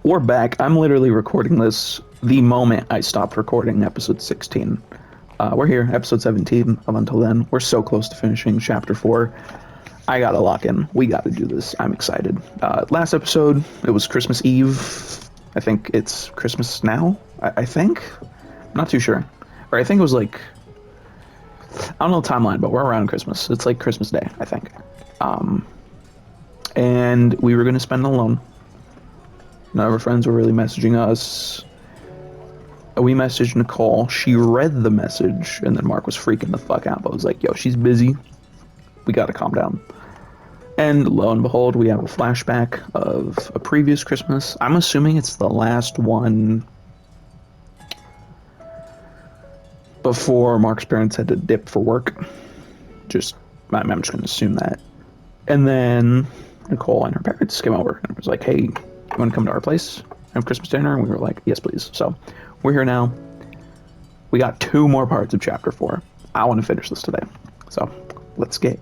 We're back. I'm literally recording this the moment I stopped recording episode 16. We're here, episode 17. Up until then, we're so close to finishing chapter 4. I gotta lock in. We gotta do this. I'm excited. Last episode, it was Christmas Eve. I think it's Christmas now. I think? I'm not too sure. Or I think it was like... I don't know the timeline, but we're around Christmas. It's like Christmas Day, I think. And we were gonna spend it alone. None of our friends were really messaging us. We messaged Nicole. She read the message, and then Mark was freaking the fuck out. But I was like, yo, she's busy. We gotta calm down. And lo and behold, we have a flashback of a previous Christmas. I'm assuming it's the last one before Mark's parents had to dip for work. I'm just gonna assume that. And then Nicole and her parents came over and was like, hey, you want to come to our place, have Christmas dinner? And we were like, yes, please. So we're here now. We got 2 more parts of chapter 4. I want to finish this today. So let's get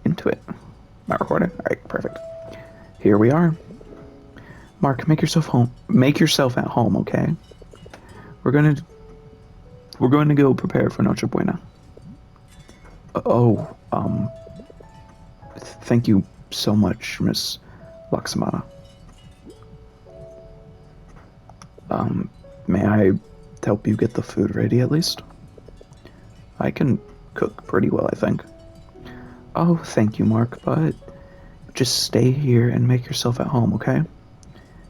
into it. Am I recording? All right, perfect. Here we are. Mark, make yourself home. Make yourself at home, okay? We're going to go prepare for Noche Buena. Thank you so much, Miss Laksamana. May I help you get the food ready at least? I can cook pretty well, I think. Oh, thank you, Mark, but just stay here and make yourself at home, okay?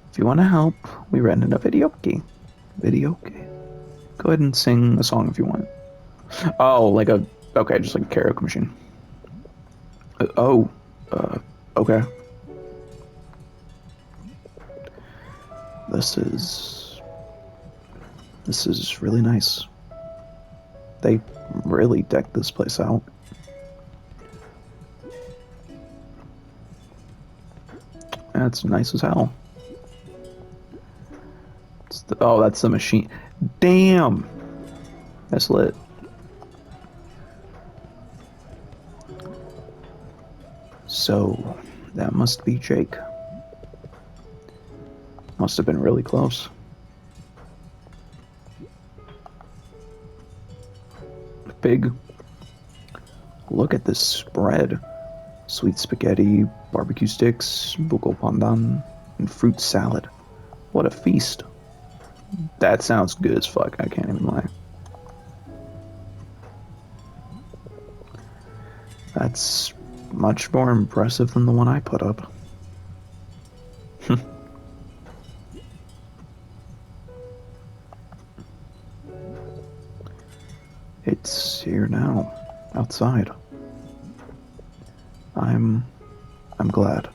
If you want to help, we rented a video key. Video key? Go ahead and sing a song if you want. Oh, okay, just like a karaoke machine. Okay. This is really nice. They really decked this place out. That's nice as hell. Oh, that's the machine. Damn! That's lit. So, that must be Jake. Must have been really close. Big. Look at this spread. Sweet spaghetti, barbecue sticks, buko pandan, and fruit salad. What a feast. That sounds good as fuck, I can't even lie. That's much more impressive than the one I put up. It's here now, outside. I'm glad.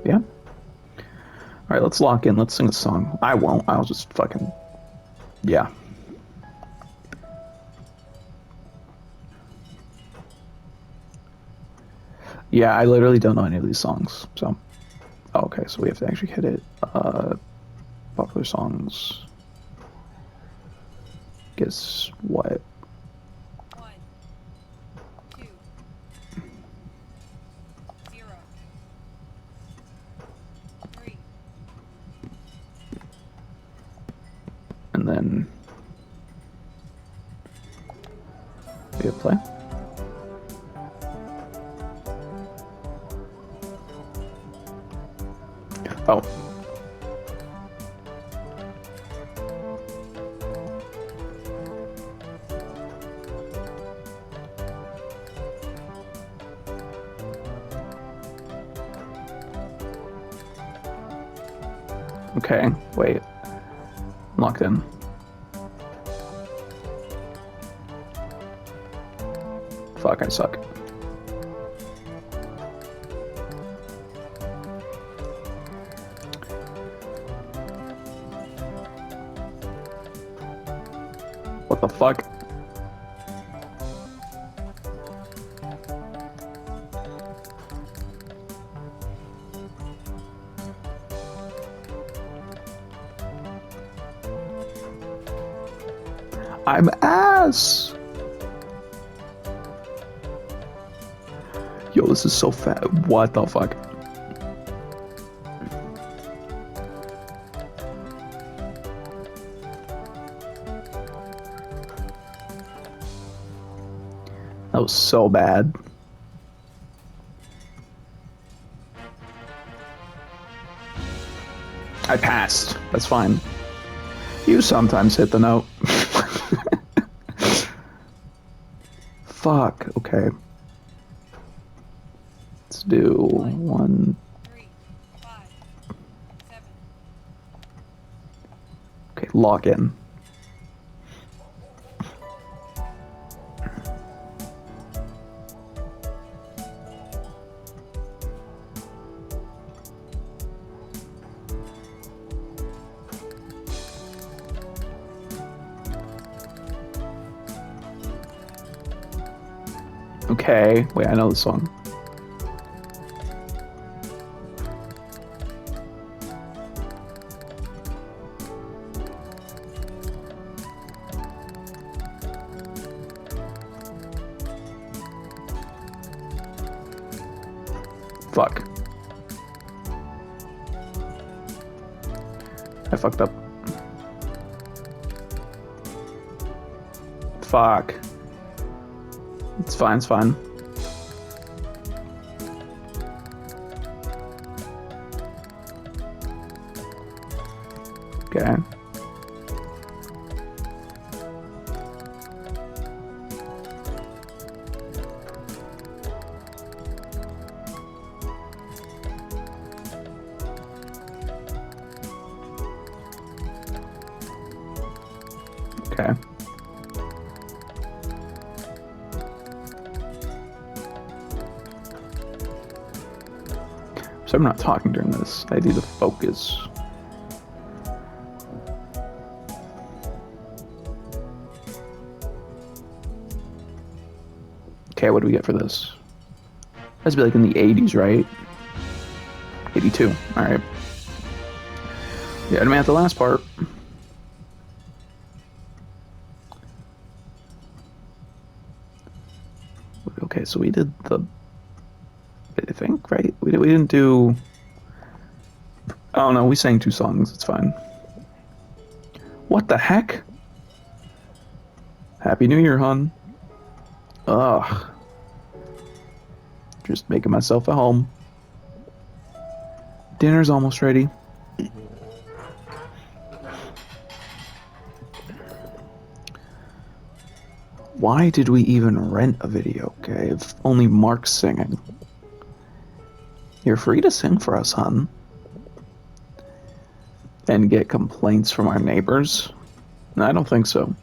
Yeah? Alright, let's lock in, let's sing a song. I won't, I'll just fucking... Yeah. Yeah, I literally don't know any of these songs, so... Oh, okay, so we have to actually hit it. Popular songs... Guess what? 1, 2, 0, 3. And then we hit play. Oh. Okay, wait. I'm locked in. Fuck, I suck. What the fuck? I'm ass! Yo, this is so fat. What the fuck? That was so bad. I passed. That's fine. You sometimes hit the note. Fuck. Okay. Let's do 1. 3, 5, 7. Okay, log in. Okay, wait, I know the song. Fuck. I fucked up. Fuck. It's fine, it's fine. Okay. Okay. So I'm not talking during this. I need to focus. Okay, what do we get for this? That's be like in the 80s, right? 82. Alright. Yeah, I'm at the last part. Okay, so we did the... I think, right? We didn't do... Oh no, we sang 2 songs. It's fine. What the heck? Happy New Year, hon. Ugh. Just making myself at home. Dinner's almost ready. Why did we even rent a video, okay, if only Mark's singing? You're free to sing for us, hon. And get complaints from our neighbors? I don't think so.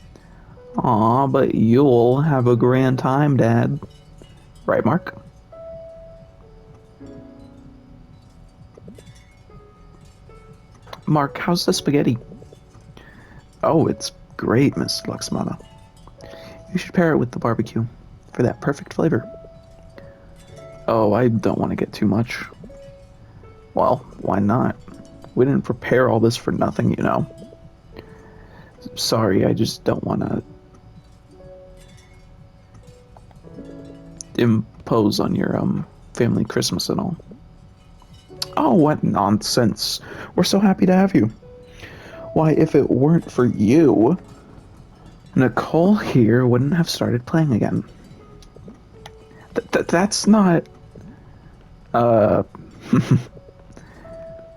Aw, but you'll have a grand time, Dad. Right, Mark? Mark, how's the spaghetti? Oh, it's great, Miss Luxmana. You should pair it with the barbecue for that perfect flavor. Oh, I don't want to get too much. Well, why not? We didn't prepare all this for nothing, you know. Sorry, I just don't want to impose on your family Christmas and all. Oh, what nonsense. We're so happy to have you. Why, if it weren't for you, Nicole here wouldn't have started playing again. That's not...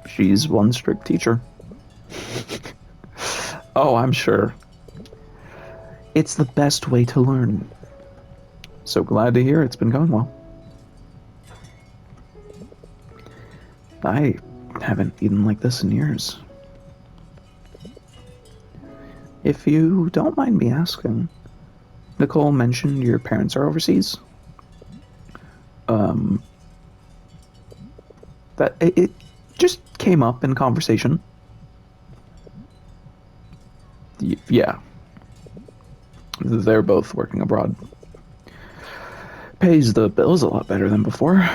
She's one strict teacher. Oh, I'm sure. It's the best way to learn. So glad to hear it's been going well. I haven't eaten like this in years. If you don't mind me asking, Nicole mentioned your parents are overseas. That it just came up in conversation. Yeah. They're both working abroad. Pays the bills a lot better than before.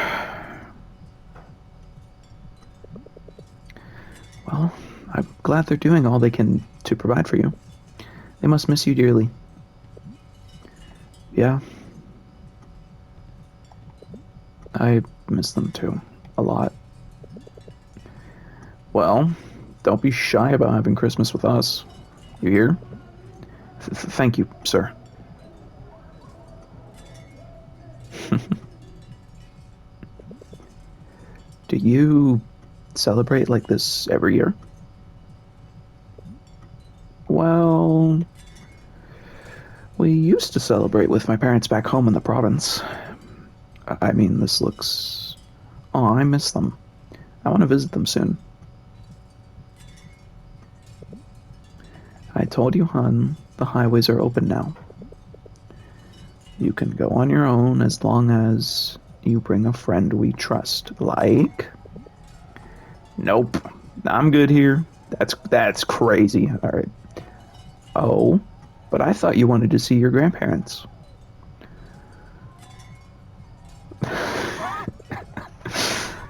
Well, I'm glad they're doing all they can to provide for you. They must miss you dearly. Yeah. I miss them too. A lot. Well, don't be shy about having Christmas with us. You hear? Thank you, sir. You celebrate like this every year? Well, we used to celebrate with my parents back home in the province. I mean, this looks... Oh, I miss them. I want to visit them soon. I told you, hon, the highways are open now. You can go on your own as long as you bring a friend we trust. Like? Nope. I'm good here. That's crazy. Alright. Oh, but I thought you wanted to see your grandparents.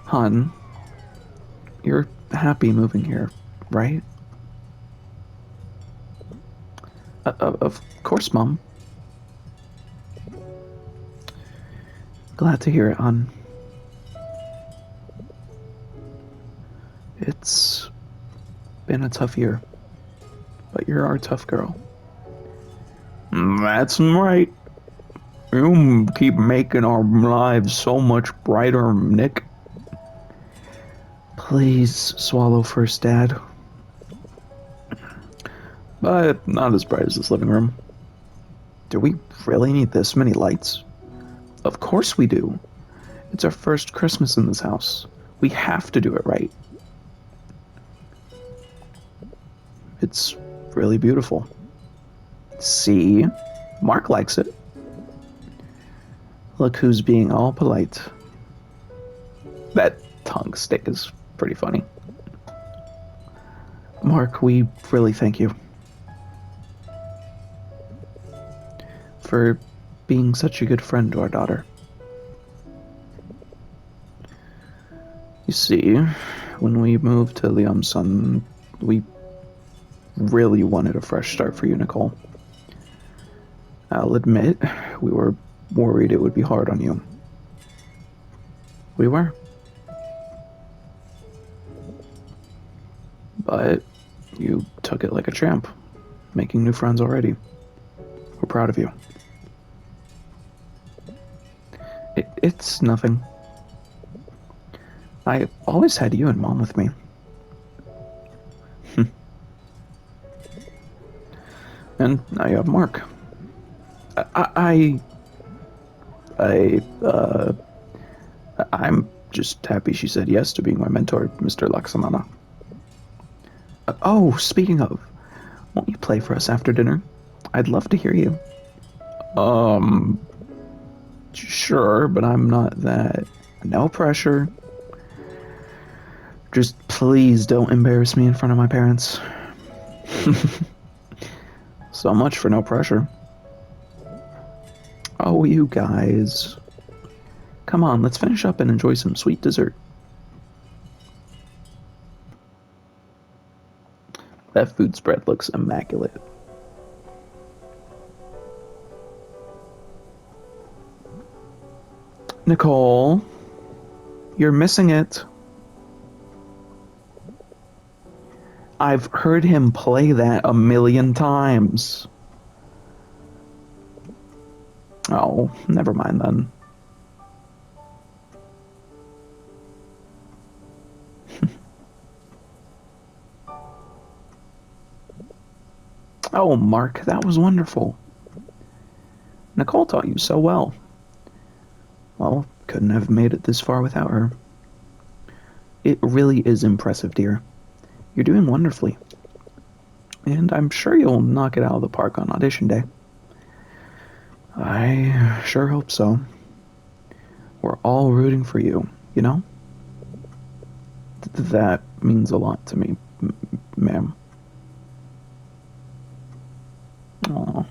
Hun, you're happy moving here, right? Of course, Mom. Glad to hear it, hon. It's been a tough year, but you're our tough girl. That's right. You keep making our lives so much brighter, Nick. Please swallow first, Dad. But not as bright as this living room. Do we really need this many lights? Of course we do. It's our first Christmas in this house. We have to do it right. It's really beautiful. See? Mark likes it. Look who's being all polite. That tongue stick is pretty funny. Mark, we really thank you for being such a good friend to our daughter. You see, when we moved to Liamson, we really wanted a fresh start for you, Nicole. I'll admit, we were worried it would be hard on you. We were. But you took it like a champ, making new friends already. We're proud of you. It's nothing. I always had you and Mom with me. And now you have Mark. I'm just happy she said yes to being my mentor, Mr. Laksamana. Oh, speaking of, won't you play for us after dinner? I'd love to hear you. Sure, but I'm not that. No pressure. Just please don't embarrass me in front of my parents. So much for no pressure. Oh, you guys. Come on, let's finish up and enjoy some sweet dessert. That food spread looks immaculate. Nicole, you're missing it. I've heard him play that a million times. Oh, never mind then. Oh, Mark, that was wonderful. Nicole taught you so well. Well, couldn't have made it this far without her. It really is impressive, dear. You're doing wonderfully. And I'm sure you'll knock it out of the park on audition day. I sure hope so. We're all rooting for you, you know? That means a lot to me, ma'am. Aw.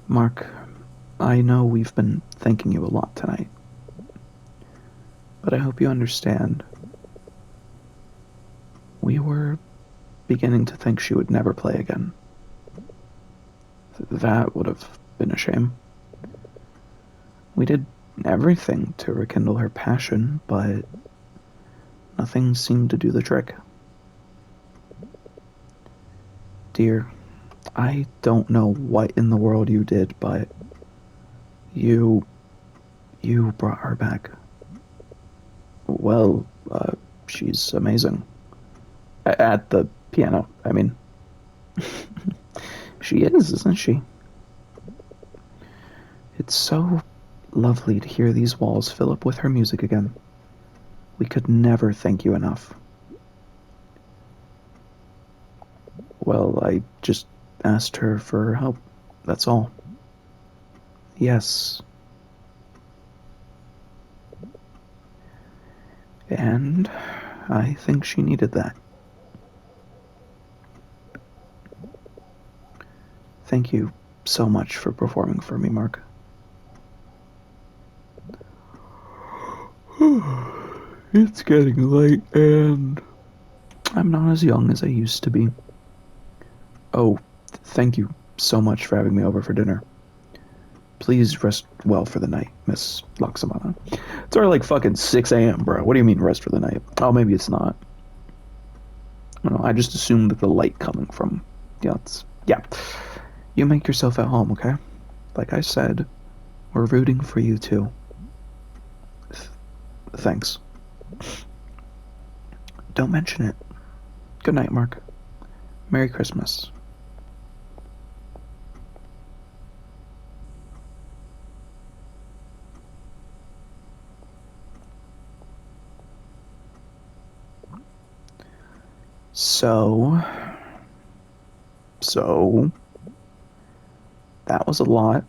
Mark, I know we've been thanking you a lot tonight. But I hope you understand. We were beginning to think she would never play again. That would have been a shame. We did everything to rekindle her passion, but nothing seemed to do the trick. Dear, I don't know what in the world you did, but you brought her back. Well, she's amazing. At the piano, I mean. She is, isn't she? It's so lovely to hear these walls fill up with her music again. We could never thank you enough. Well, I just asked her for help. That's all. Yes. And I think she needed that. Thank you so much for performing for me, Mark. It's getting late and I'm not as young as I used to be. Oh, thank you so much for having me over for dinner. Please rest well for the night, Miss Laksamana. It's already like fucking 6 a.m., bro. What do you mean rest for the night? Oh, maybe it's not. No, I just assumed that the light coming from... Yeah, yeah. You make yourself at home, okay? Like I said, we're rooting for you too. Thanks. Don't mention it. Good night, Mark. Merry Christmas. So, that was a lot.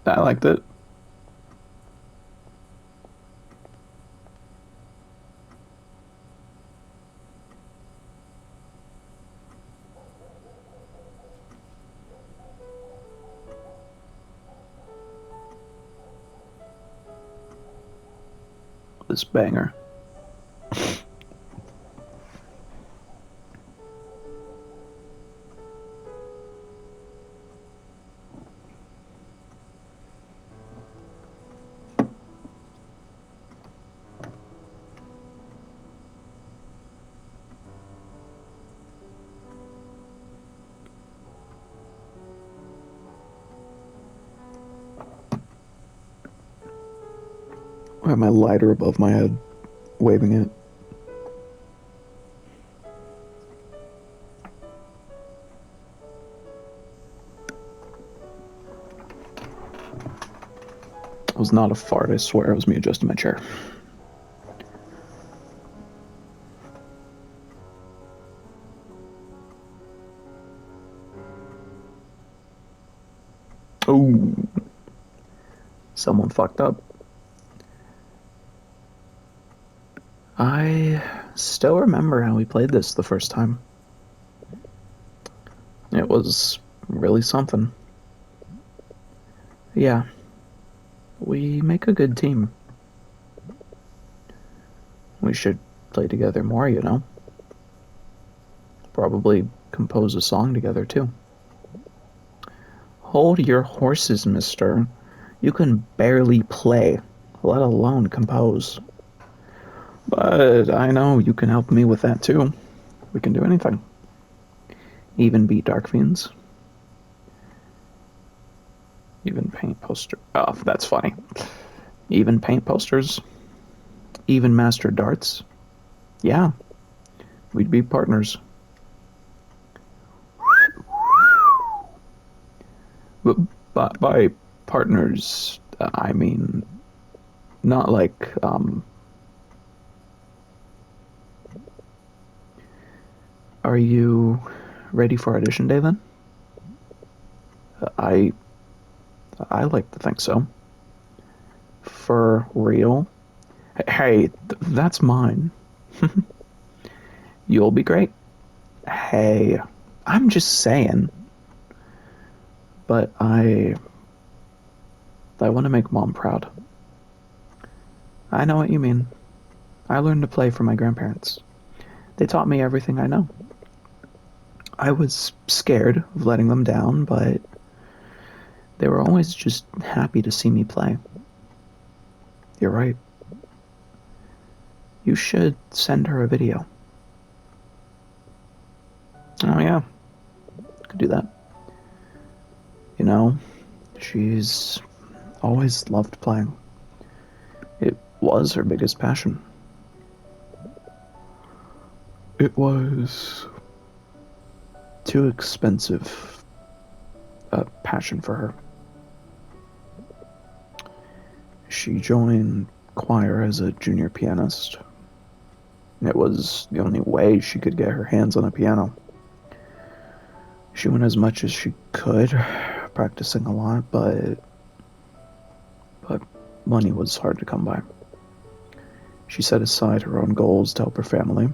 I liked it. This banger. I have my lighter above my head, waving it. It was not a fart, I swear. It was me adjusting my chair. Oh, someone fucked up. I still remember how we played this the first time. It was really something. Yeah, we make a good team. We should play together more, you know? Probably compose a song together, too. Hold your horses, mister. You can barely play, let alone compose. But I know you can help me with that, too. We can do anything. Even beat Dark Fiends. Even paint posters. Oh, that's funny. Even paint posters. Even master darts. Yeah, we'd be partners. But by partners, I mean not like Are you ready for audition day then? I I like to think so. For real? Hey, that's mine. You'll be great. Hey, I'm just saying. But I want to make mom proud. I know what you mean. I learned to play from my grandparents. They taught me everything I know. I was scared of letting them down, but they were always just happy to see me play. You're right. You should send her a video. Oh, yeah. Could do that. You know, she's always loved playing. It was her biggest passion. It was too expensive a passion for her. She joined choir as a junior pianist. It was the only way she could get her hands on a piano. She went as much as she could, practicing a lot, but money was hard to come by. She set aside her own goals to help her family.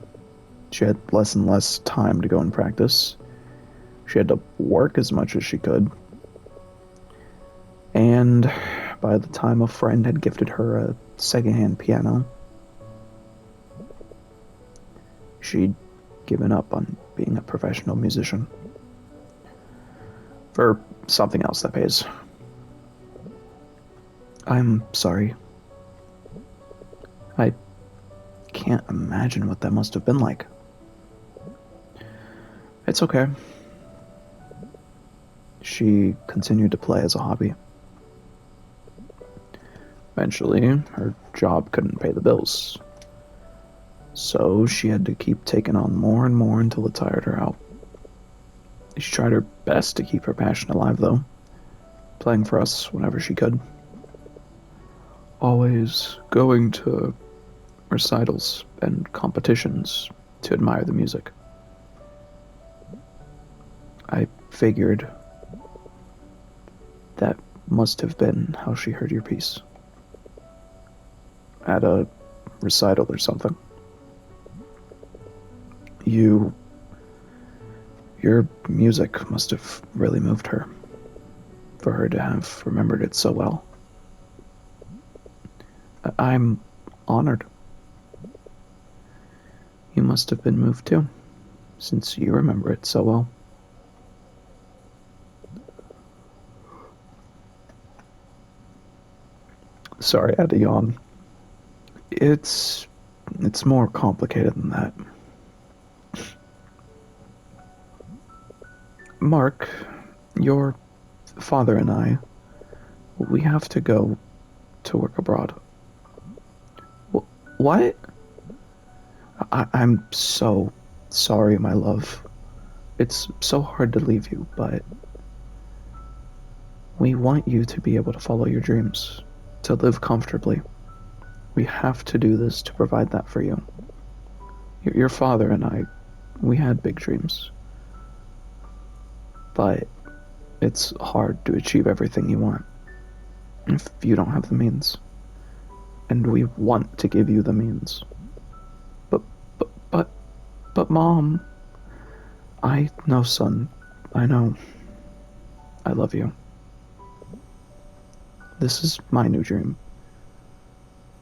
She had less and less time to go and practice. She had to work as much as she could. And by the time a friend had gifted her a secondhand piano, she'd given up on being a professional musician for something else that pays. I'm sorry. I can't imagine what that must have been like. It's okay. She continued to play as a hobby. Eventually, her job couldn't pay the bills, so she had to keep taking on more and more until it tired her out. She tried her best to keep her passion alive, though, playing for us whenever she could. Always going to recitals and competitions to admire the music. I figured that must have been how she heard your piece. At a recital or something. Your music must have really moved her, for her to have remembered it so well. I'm honored. You must have been moved too, since you remember it so well. Sorry, I had to yawn. It's more complicated than that. Mark, your father and I, we have to go to work abroad. What? I'm so sorry, my love. It's so hard to leave you, but we want you to be able to follow your dreams, to live comfortably. We have to do this to provide that for you. Your father and I, we had big dreams. But it's hard to achieve everything you want if you don't have the means. And we want to give you the means. But, but, but, but Mom, I know, son. I know. I love you. This is my new dream.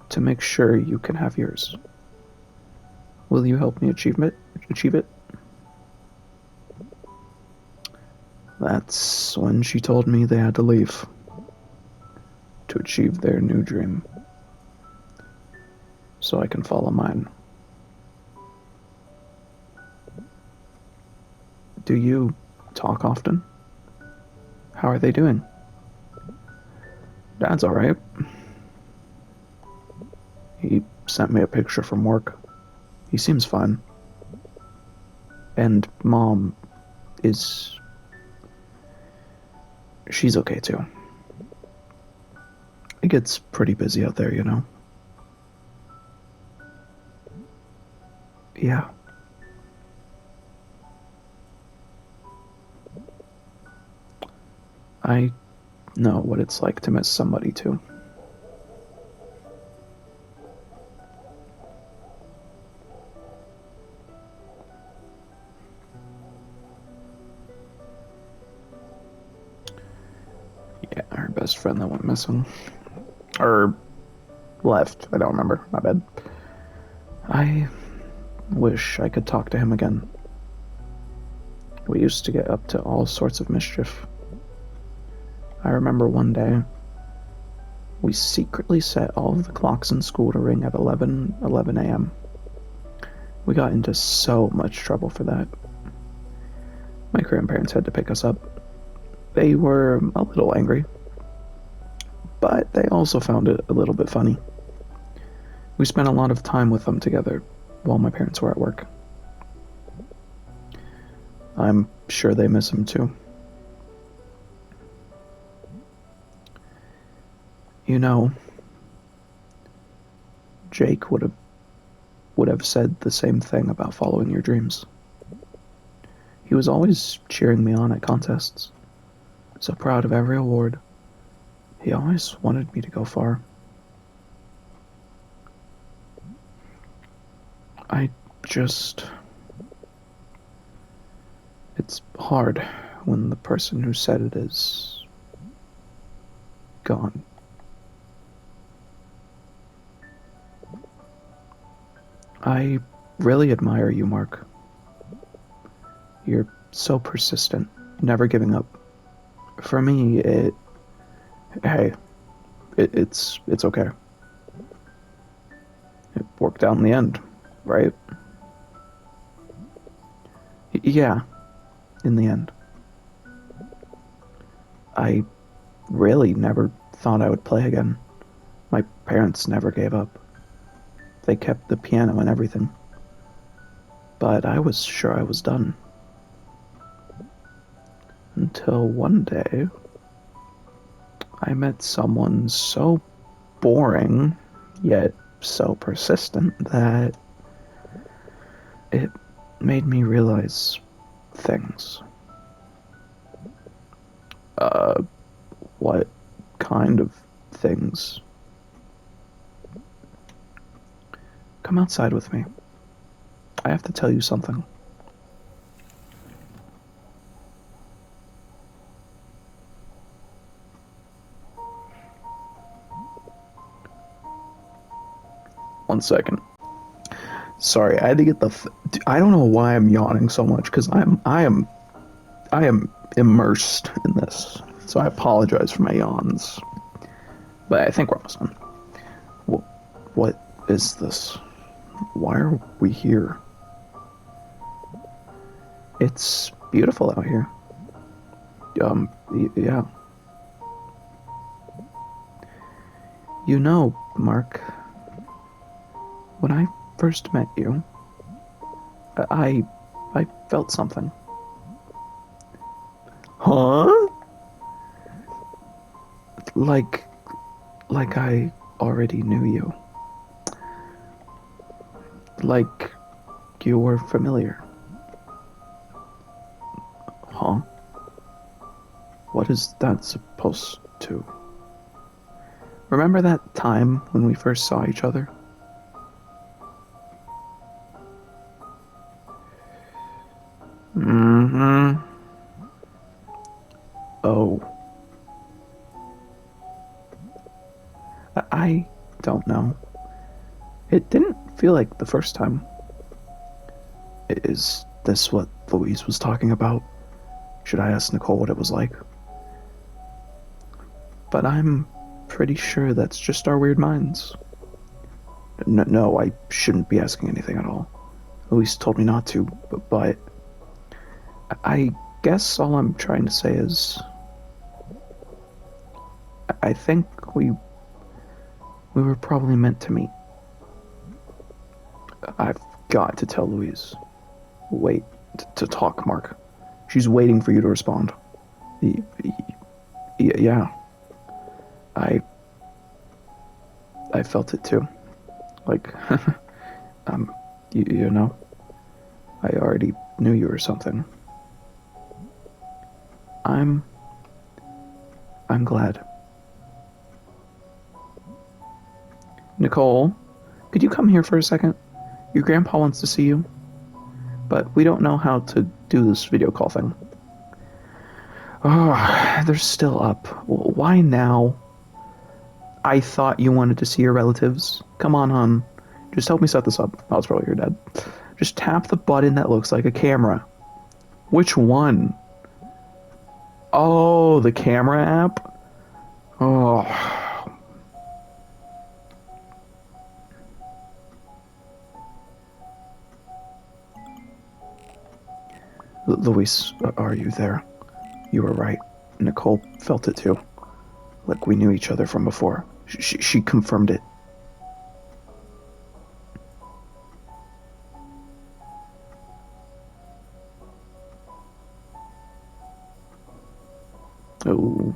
To make sure you can have yours. Will you help me achieve it? That's when she told me they had to leave to achieve their new dream, so I can follow mine. Do you talk often? How are they doing? Dad's alright. He sent me a picture from work. He seems fine. And Mom is... she's okay too. It gets pretty busy out there, you know? Yeah. I know what it's like to miss somebody too. Yeah, her best friend that went missing. Or left, I don't remember, my bad. I wish I could talk to him again. We used to get up to all sorts of mischief. I remember one day, we secretly set all of the clocks in school to ring at 11 a.m. We got into so much trouble for that. My grandparents had to pick us up. They were a little angry, but they also found it a little bit funny. We spent a lot of time with them together while my parents were at work. I'm sure they miss him too. You know, Jake would have said the same thing about following your dreams. He was always cheering me on at contests, so proud of every award. He always wanted me to go far. I just... It's hard when the person who said it is gone. I really admire you, Mark. You're so persistent, never giving up. For me, it's okay. It worked out in the end, right? Yeah, in the end. I really never thought I would play again. My parents never gave up. They kept the piano and everything. But I was sure I was done. Until one day, I met someone so boring, yet so persistent, that it made me realize things. What kind of things? Come outside with me. I have to tell you something. One second. Sorry, I had to get I don't know why I'm yawning so much, because I am immersed in this. So I apologize for my yawns. But I think we're almost done. What is this? Why are we here? It's beautiful out here. Yeah. You know, Mark, when I first met you, I felt something. Huh? Like I already knew you. Like you were familiar. Huh? What is that supposed to? Remember that time when we first saw each other? Mm-hmm. Oh. I don't know. It didn't feel like the first time. Is this what Louise was talking about? Should I ask Nicole what it was like? But I'm pretty sure that's just our weird minds. No, I shouldn't be asking anything at all. Louise told me not to, but I guess all I'm trying to say is I think we were probably meant to meet. I've got to tell Louise. Wait to talk, Mark. She's waiting for you to respond. Yeah. I felt it too. Like, you know, I already knew you or something. I'm glad. Nicole, could you come here for a second? Your grandpa wants to see you, but we don't know how to do this video call thing. Oh, they're still up. Why now? I thought you wanted to see your relatives. Come on, hon. Just help me set this up. Oh, it's probably your dad. Just tap the button that looks like a camera. Which one? Oh, the camera app? Oh. Luis, are you there? You were right. Nicole felt it too. Like we knew each other from before. She confirmed it. Oh.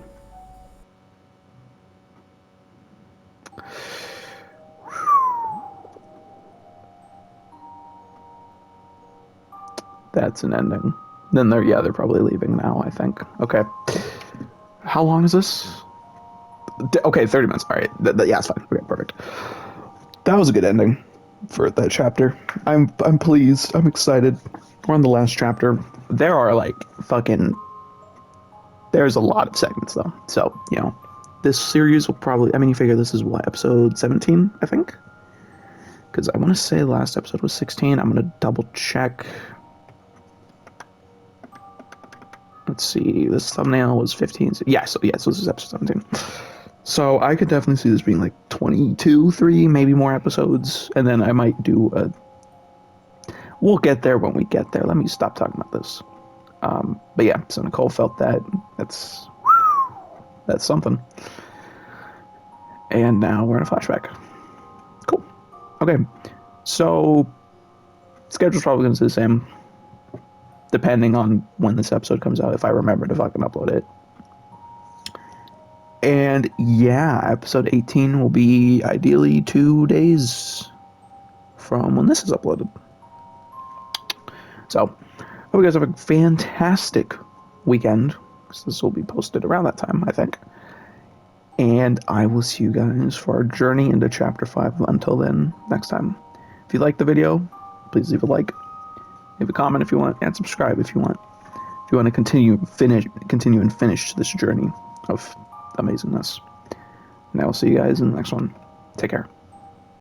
That's an ending. Then they're probably leaving now, I think. Okay. How long is this? Okay, 30 minutes. All right. Yeah, it's fine. Okay, perfect. That was a good ending for that chapter. I'm pleased. I'm excited. We're on the last chapter. There are like fucking there's a lot of segments though. So, this series will probably you figure this is what, episode 17, I think? Because I want to say the last episode was 16. I'm going to double check. Let's see. This thumbnail was 15. So this is episode 17. So I could definitely see this being like 22, 3, maybe more episodes. And then I might do a... We'll get there when we get there. Let me stop talking about this. But yeah, so Nicole felt that. That's something. And now we're in a flashback. Cool. Okay. So, schedule's probably going to stay the same. Depending on when this episode comes out, if I remember to fucking upload it. And yeah, episode 18 will be ideally 2 days from when this is uploaded. So, hope you guys have a fantastic weekend. This will be posted around that time, I think. And I will see you guys for our journey into Chapter 5. Until then, next time. If you liked the video, please leave a like. Leave a comment if you want, and subscribe if you want. If you want to continue and finish this journey of amazingness. And I will see you guys in the next one. Take care.